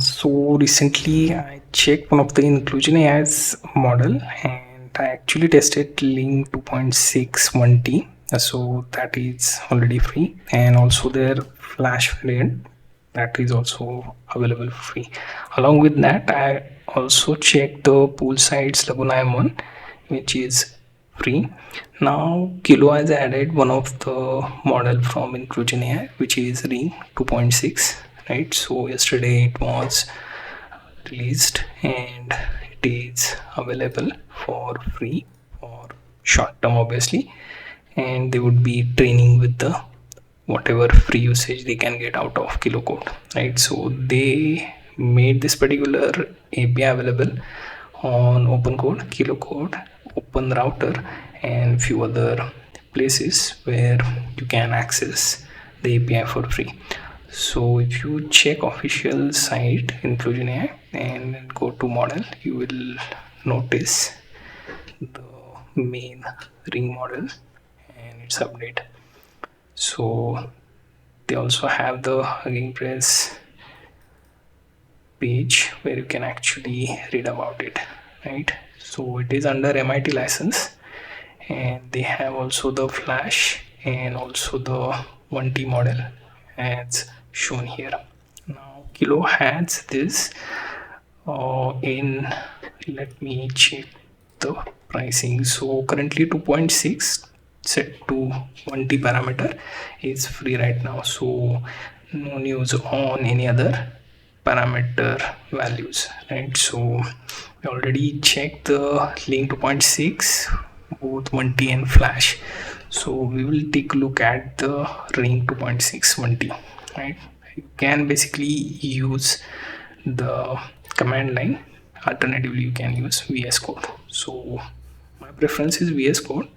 So recently I checked one of the inclusionAI's model and I actually tested Ring-2.6-1T. So that is already free, and also their flash variant that is also available for free. Along with that, I also checked the Poolside's Laguna M1, which is free. Now Kilo has added one of the model from inclusionAI, which is Ring 2.6, right? So yesterday it was released and it is available for free for short term, obviously, and they would be training with the whatever free usage they can get out of Kilo Code, right? So they made this particular API available on open code, Kilo Code, open router, and few other places where you can access the API for free. So if you check official site inclusionAI and go to model, you will notice the main ring model and its update. So they also have the Hugging Press page where you can actually read about it, right? So it is under MIT license, and they have also the flash and also the 1T model as shown here. Now Kilo has this in, let me check the pricing. So currently 2.6 set to 1T parameter is free right now, so no news on any other parameter values, right? So we already checked the link 2.6, both 1T and flash. So we will take a look at the ring 2.6 1T, right? You can basically use the command line. Alternatively, you can use VS Code. So my preference is VS Code,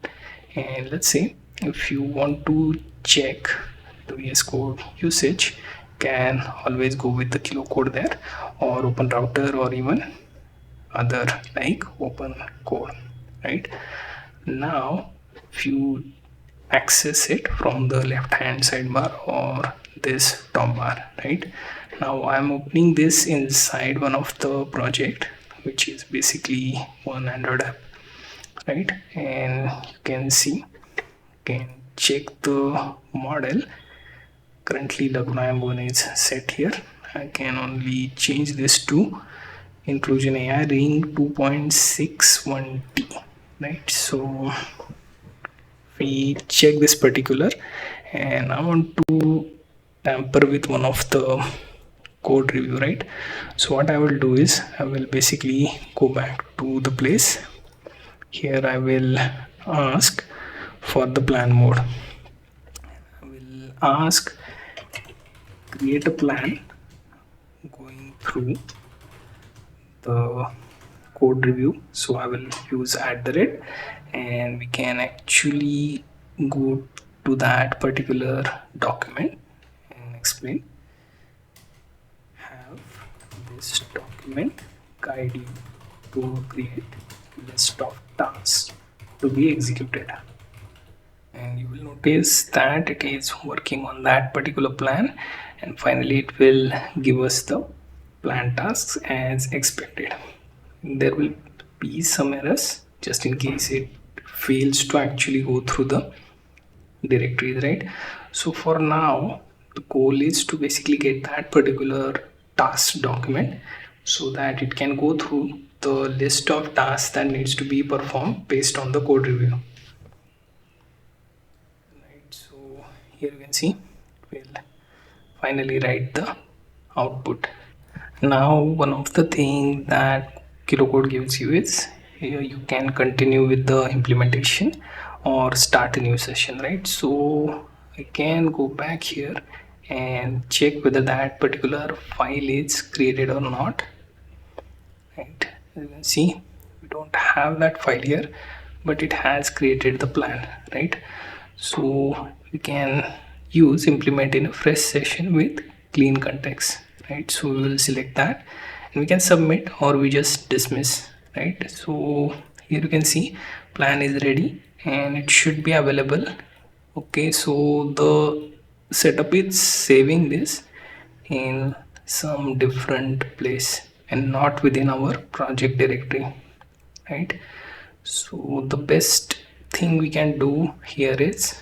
and let's say if you want to check the VS Code usage, can always go with the Kilo Code there, or open router, or even other like open code, right? Now if you access it from the left hand sidebar or this top bar, right? Now I'm opening this inside one of the project, which is basically one Android app, right? And you can see, you can check the model. Currently Laguna M1 is set here. I can only change this to inclusionAI Ring 2.61T, right? So we check this particular, and I want to tamper with one of the code review, right? So what I will do is I will basically go back to the place. Here I will ask for the plan mode. I will ask create a plan going through the code review. So I will use @ and we can actually go to that particular document and explain. Have this document guide you to create list of tasks to be executed, and you will notice that it is working on that particular plan, and finally it will give us the plan tasks as expected. There will be some errors just in case it fails to actually go through the directories, right? So for now the goal is to basically get that particular task document so that it can go through the list of tasks that needs to be performed based on the code review, right? So here you can see we'll finally write the output. Now one of the things that Kilo Code gives you is here you can continue with the implementation or start a new session, right? So I can go back here and check whether that particular file is created or not, right? As you can see, we don't have that file here, but it has created the plan, right? So we can use implement in a fresh session with clean context, right? So we will select that and we can submit or we just dismiss, right? So here you can see plan is ready and it should be available. Okay, so the setup is saving this in some different place and not within our project directory, right? So the best thing we can do here is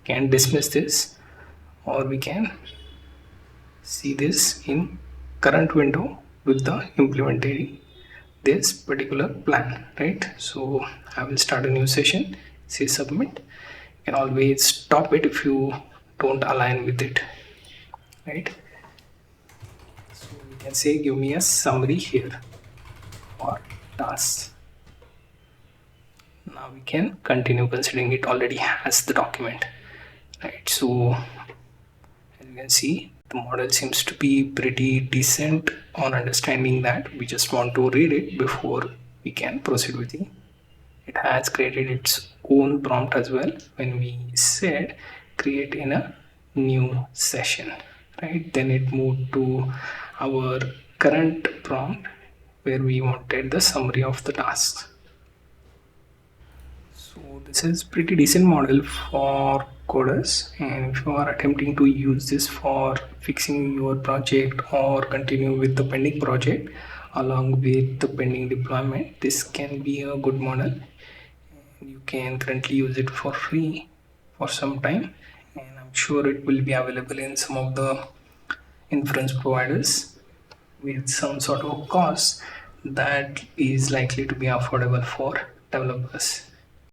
can dismiss this, or we can see this in current window with the implementing this particular plan, right? So I will start a new session, say submit. You can always stop it if you don't align with it, right? So we can say give me a summary here or tasks. Now we can continue considering it already has the document, right? So as you can see, the model seems to be pretty decent on understanding that. We just want to read it before we can proceed with it. It has created its own prompt as well when we said create in a new session, right? Then it moved to our current prompt where we wanted the summary of the tasks. So this is pretty decent model for coders, and if you are attempting to use this for fixing your project or continue with the pending project along with the pending deployment, this can be a good model. You can currently use it for free for some time, and I'm sure it will be available in some of the inference providers with some sort of cost that is likely to be affordable for developers.